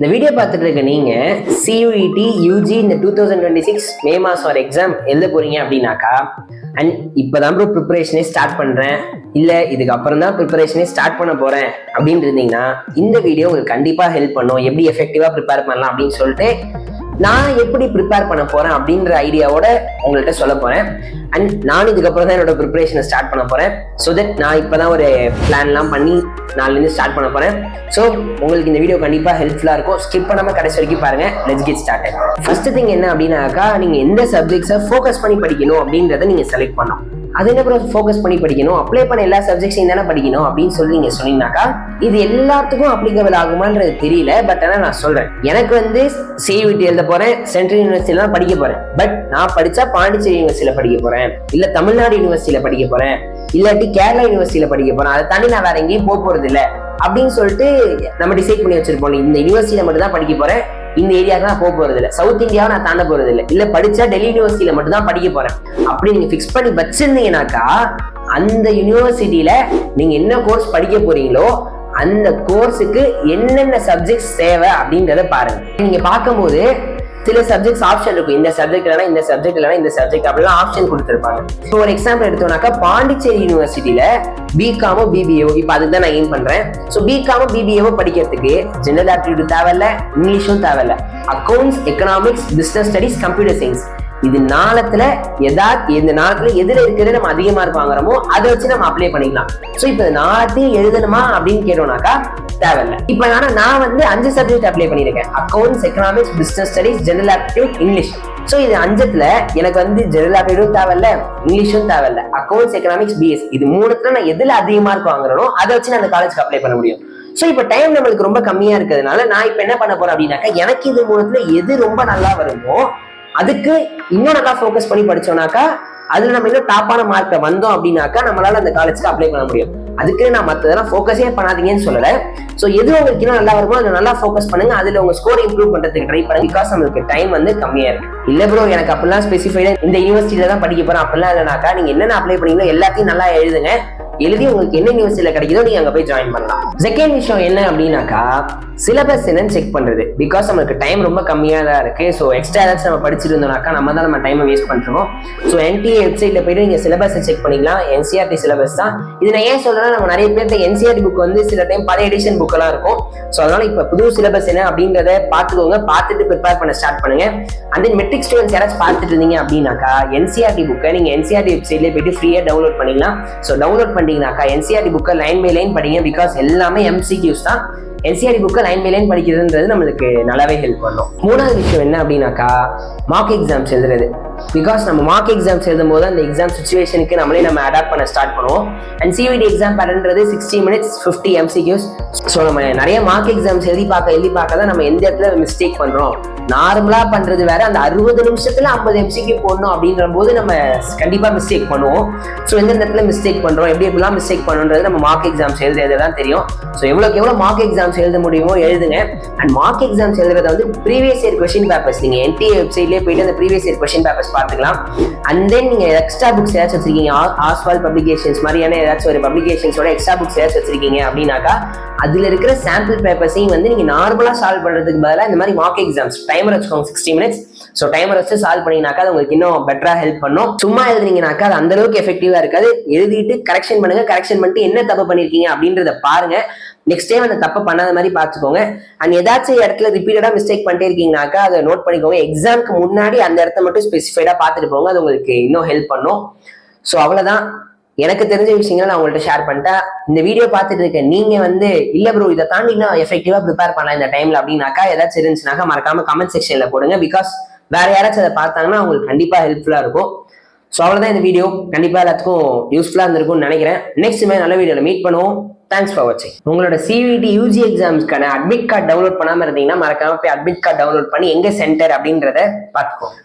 இந்த வீடியோ பார்த்துட்டு இருக்க நீங்க சியூஇடி யூஜி இந்த 2026 மே மாசம் ஒரு எக்ஸாம் எழுத போறீங்க அப்படின்னாக்கா அண்ட் இப்பதான் ப்ரோ ப்ரிப்பரேஷனே ஸ்டார்ட் பண்றேன் இல்ல இதுக்கு அப்புறம் தான் ப்ரிப்பரேஷனே ஸ்டார்ட் பண்ண போறேன் அப்படின்னு இருந்தீங்கன்னா இந்த வீடியோ உங்களுக்கு கண்டிப்பா ஹெல்ப் பண்ணும். எப்படி எஃபெக்டிவா ப்ரிப்பேர் பண்ணலாம் அப்படின்னு சொல்லிட்டு நான் எப்படி ப்ரிப்பேர் பண்ண போறேன் அப்படின்ற ஐடியாவோட உங்கள்கிட்ட சொல்ல போறேன். அண்ட் நான் இதுக்கப்புறம் தான் என்னோட ப்ரிப்பரேஷனை ஸ்டார்ட் பண்ண போறேன். ஸோ தட் நான் இப்பதான் ஒரு பிளான்லாம் பண்ணி நாளிலேருந்து ஸ்டார்ட் பண்ண போறேன். ஸோ உங்களுக்கு இந்த வீடியோ கண்டிப்பா ஹெல்ப்ஃபுல்லா இருக்கும். ஸ்கிப் பண்ணாம கடைசி வரைக்கும் பாருங்க. Let's get started. First thing என்ன அப்படின்னாக்கா, நீங்க எந்த சப்ஜெக்ட்ஸை ஃபோக்கஸ் பண்ணி படிக்கணும் அப்படின்றத நீங்க செலக்ட் பண்ணணும். அது என்ன ப்ரோ ஃபோக்கஸ் பண்ணி படிக்கணும், அப்ளை பண்ண எல்லா சப்ஜெக்ட்ஸையும் தானே படிக்கணும் அப்படின்னு சொல்லி நீங்க சொன்னீங்கன்னாக்கா இது எல்லாத்துக்கும் அப்ளிகபிள் ஆகுமான்றது தெரியல. பட் ஆனால் நான் சொல்றேன், எனக்கு வந்து சியூஇடி எழுத போறேன், சென்ட்ரல் யூனிவர்சிட்டியில தான் படிக்க போறேன். பட் நான் படிச்சா பாண்டிச்சேரி யூனிவர்சிட்டியில படிக்க போறேன், இல்ல தமிழ்நாடு யூனிவர்சிட்டியில படிக்க போறேன், இல்லாட்டி கேரளா யூனிவர்சிட்டியில படிக்க போறேன். அதை தாண்டி நான் வேற எங்கேயும் போறது இல்லை அப்படின்னு சொல்லிட்டு நம்ம டிசைட் பண்ணி வச்சிருப்போம். இந்த யூனிவர்சிட்டியில மட்டும் தான் படிக்க போறேன், இந்த ஏரியாவுக்கு நான் போறது இல்லை, சவுத் இந்தியாவை நான் தாண்ட போறது இல்லை, இல்ல படிச்சா டெல்லி யூனிவர்சிட்டியில மட்டும் தான் படிக்க போறேன் அப்படி நீங்க பிக்ஸ் பண்ணி வச்சிருந்தீங்கன்னாக்கா அந்த யூனிவர்சிட்டியில நீங்க என்ன கோர்ஸ் படிக்க போறீங்களோ அந்த கோர்ஸுக்கு என்னென்ன சப்ஜெக்ட்ஸ் தேவை அப்படின்றத பாருங்க. நீங்க பார்க்கும்போது சில சப்ஜெக்ட்ஸ் ஆப்ஷன் இருக்கும், இந்த சப்ஜெக்ட் இல்லைனா இந்த சப்ஜெக்ட் இல்லைனா இந்த சப்ஜெக்ட் அப்படிலாம் ஆப்ஷன் கொடுத்துருப்பாங்க. இப்போ ஒரு எக்ஸாம்பிள் எடுத்தோம்னாக்கா பாண்டிச்சேரி யூனிவர்சிட்டியில பிகாமோ பிபிஏவோ, இப்போ அதுக்கு தான் நான் எய்ம் பண்றேன். ஸோ பிகாமோ பிபிஏவோ படிக்கிறதுக்கு ஜெனரல் ஆப்டிடியூட் தேவையில்ல, இங்கிலீஷும் தேவையில்ல, accounts, economics, business studies, computer science, இது நாளத்துல இந்த நாளத்துல எதுல இருக்கிறது நம்ம அதிக மார்க் வாங்குறோமோ அதை வச்சு நம்ம அப்ளை பண்ணிக்கலாம். ஸோ இப்போ நாளையும் எழுதணுமா அப்படின்னு கேட்டோம்னாக்கா தேவையில்லை. இப்போ ஆனா நான் வந்து 5 சப்ஜெக்ட் அப்ளை பண்ணியிருக்கேன், accounts, economics, business studies, general aptitude, English. So இது 5த்துல எனக்கு வந்து ஜெனரல் ஆப்டிடியூட் தேவையில்ல, இங்கிலீஷும் தேவையில்ல, அக்கௌண்ட்ஸ், எக்கனாமிக்ஸ், பிஎஸ், இது 3த்துல நான் எதுல அதிக மார்க் வாங்குறனோ அதை வச்சு நான் அந்த காலேஜ்க்கு அப்ளை பண்ண முடியும். ஸோ இப்போ டைம் நம்மளுக்கு ரொம்ப கம்மியா இருக்கிறதுனால நான் இப்போ என்ன பண்ண போறேன் அப்படின்னாக்கா, எனக்கு இது 3த்துல எது ரொம்ப நல்லா வருமோ அதுக்கு இன்னும் நல்லா ஃபோக்கஸ் பண்ணி படிச்சோம்னாக்கா அதுல நம்ம இன்னும் டாப்பான மார்க்கை வந்தோம் அப்படின்னாக்கா நம்மளால அந்த காலேஜ்க்கு அப்ளை பண்ண முடியும். அதுக்கு நான் மற்றதெல்லாம் ஃபோக்கஸே பண்ணாதீங்கன்னு சொல்லல. ஸோ எது உங்களுக்கு இன்னும் நல்லா வருமோ அதை நல்லா ஃபோக்கஸ் பண்ணுங்க, அதுல உங்க ஸ்கோர் இம்ப்ரூவ் பண்றதுக்கு ட்ரை பண்ணுங்க. பிகாஸ் நம்மளுக்கு டைம் வந்து கம்மியா இருக்கு. இல்ல ப்ரோ எனக்கு அப்படிலாம் ஸ்பெசிஃபைடா இந்த யூனிவர்சிட்டியில தான் படிக்க போறேன் அப்படிலாம் இல்லைனாக்கா நீங்க என்னென்ன அப்ளை பண்ணீங்களோ எல்லாத்தையும் நல்லா எழுதுங்க. எழுதி உங்களுக்கு என்ன யூனிவர்சிட்டியில கிடைக்குதோ நீங்க அங்க போய் ஜாயின் பண்ணலாம். செகண்ட் விஷயம் என்ன அப்படின்னாக்கா, சிலபஸ் என்னன்னு செக் பண்றது. பிகாஸ் நமக்கு டைம் ரொம்ப கம்மியா தான் இருக்கு. ஸோ எக்ஸ்ட்ரா ஏதாச்சும் நம்ம படிச்சுட்டு இருந்தோம்னாக்கா நம்ம தான் நம்ம டைமை வேஸ்ட் பண்றோம். ஸோ என்டிஏ வெப்சைட்ல போயிட்டு நீங்க சிலபஸை செக் பண்ணிக்கலாம். என்சிஆர்டி சிலபஸ் தான் இது. நான் ஏன் சொல்றேன்னா, நம்ம நிறைய பேருக்கு என்சிஆர்டி புக் வந்து சில டைம் பழைய எடிஷன் புக் எல்லாம் இருக்கும். ஸோ அதனால இப்ப புது சிலபஸ் என்ன அப்படின்றத பாத்துக்கோங்க, பார்த்துட்டு ப்ரிப்பேர் பண்ண ஸ்டார்ட் பண்ணுங்க. அண்ட் தென் மெட்ரிக் ஸ்டூடெண்ட்ஸ் யாராச்சும் பார்த்துட்டு இருந்தீங்க அப்படின்னாக்கா என்சிஆர்டி புக்கை நீங்க என்சிஆர்டி வெப்சைட்ல போயிட்டு ஃப்ரீயா டவுன்லோட் பண்ணிக்கலாம். ஸோ டவுன்லோட் பண்ணிங்கனாக்கா என்சிஆர்டி புக்கை லைன் பை லைன் படிங்க. பிகாஸ் எல்லாமே எம்சிக்யூஸ் தான். என்சிஆர்டி புக்கை லைன் பை லைன் படிக்கிறதுன்றது நம்மளுக்கு நல்லாவே ஹெல்ப் பண்ணும். மூணாவது விஷயம் என்ன அப்படின்னாக்கா, மார்க் எக்ஸாம்ஸ் எழுதுறது. பிகாஸ் நம்ம மார்க் எக்ஸாம்ஸ் எழுதும் போது அந்த எக்ஸாம் சுச்சுவேஷனுக்கு நம்ம அடாப்ட் பண்ண ஸ்டார்ட் பண்ணுவோம். அண்ட் சியூஇடி எக்ஸாம் பேட்டர்ன்றது 60 minutes 50 MCQs. ஸோ நம்ம நிறைய மார்க் எக்ஸாம்ஸ் எழுதி பார்க்க தான் நம்ம எந்த இடத்துல மிஸ்டேக் பண்றோம். நார்மலா பண்றது வேற, அந்த 60 நிமிஷத்துல 50 MCQ போடணும் அப்படின்ற போது நம்ம கண்டிப்பா மிஸ்டேக் பண்ணுவோம். ஸோ எந்த இடத்துல மிஸ்டேக் பண்றோம், எப்படிலாம் மிஸ்டேக் பண்ணுன்றது நம்ம மார்க் எக்ஸாம்ஸ் எழுதுறதுதான் தெரியும். ஸோ எவ்வளோக்கு எவ்வளோ மார்க் எக்ஸாம்ஸ் எழுத முடியுமோ எழுதுங்க. அண்ட் மார்க் எக்ஸாம்ஸ் எழுதுறத வந்து ப்ரீவியஸ் இயர் கொஸ்டின் பேப்பர்ஸ் நீங்க என்டிஏ வெப்சைட்லேயே போயிட்டு அந்த ப்ரீவியஸ் இயர் கொஸ்டின் பேப்பர்ஸ் பார்த்துக்கலாம். அண்ட் தென் நீங்க எக்ஸ்ட்ரா புக்ஸ் ஏதாச்சும் வச்சிருக்கீங்க, ஆஸ்வால் பப்ளிகேஷன்ஸ் மாதிரியான ஏதாச்சும் ஒரு பப்ளிகேஷன்ஸோட எக்ஸ்ட்ரா புக்ஸ் ஏதாச்சும் வச்சிருக்கீங்க அப்படின்னாக்கா அதுல இருக்கிற சாம்பிள் பேப்பர்ஸையும் வந்து நீங்க நார்மலா சால்வ் பண்றதுக்கு பதிலாக இந்த மாதிரி மார்க் எக்ஸாம்ஸ் டைமர் வச்சுக்கோங்க 60 minutes. ஸோ டைமர் வச்சு சால்வ் பண்ணிங்கனாக்கா அது உங்களுக்கு இன்னும் பெட்டரா ஹெல்ப் பண்ணும். சும்மா எழுதுனீங்கனாக்கா அது அந்த அளவுக்கு எஃபெக்டிவா இருக்காது. எழுதிட்டு கரெக்ஷன் பண்ணுங்க, கரெக்ஷன் பண்ணிட்டு என்ன தப்பு பண்ணிருக்கீங்க அப்படின்றத பாருங்க. நெக்ஸ்ட் டைம் அந்த தப்பு பண்ணாத மாதிரி பார்த்துக்கோங்க. அண்ட் ஏதாச்சும் இடத்துல ரிப்பீட்டடா மிஸ்டேக் பண்ணிட்டே இருக்கீங்கனாக்கா அதை நோட் பண்ணிக்கோங்க. எக்ஸாமுக்கு முன்னாடி அந்த இடத்த மட்டும் ஸ்பெசிஃபைடா பார்த்துட்டு போங்க, அது உங்களுக்கு இன்னும் ஹெல்ப் பண்ணும். ஸோ அவ்வளவுதான், எனக்கு தெரிஞ்ச விஷயங்களை நான் உங்கள்கிட்ட ஷேர் பண்ணிட்டேன். இந்த வீடியோ பார்த்துட்டு இருக்க நீங்க வந்து இல்ல ப்ரோ இதை தாண்டி இன்னும் எஃபெக்டிவா ப்ரிப்பேர் பண்ணலாம் இந்த டைம்ல அப்படின்னாக்கா ஏதாச்சும் இருந்துச்சுனாக்கா மறக்காம கமெண்ட் செக்ஷன்ல போடுங்க. பிகாஸ் வேற யாராச்சும் அதை பார்த்தாங்கன்னா அவங்களுக்கு கண்டிப்பா ஹெல்ப்ஃபுல்லா இருக்கும். ஸோ அவ்வளவுதான், இந்த வீடியோ கண்டிப்பா எல்லாத்துக்கும் யூஸ்ஃபுல்லா இருந்திருக்கும்னு நினைக்கிறேன். நெக்ஸ்ட் நல்ல வீடியோல மீட் பண்ணுவோம். தேங்க்ஸ் ஃபார் வாட்சிங். உங்களோட சியூஇடி யூஜி எக்ஸாம்ஸ்க்கான அட்மிட் கார்டு டவுன்லோட் பண்ணாம இருந்தீங்கன்னா மறக்காம போய் அட்மிட் கார்டு டவுன்லோட் பண்ணி எங்க சென்டர் அப்படின்றத பார்த்துக்கோங்க.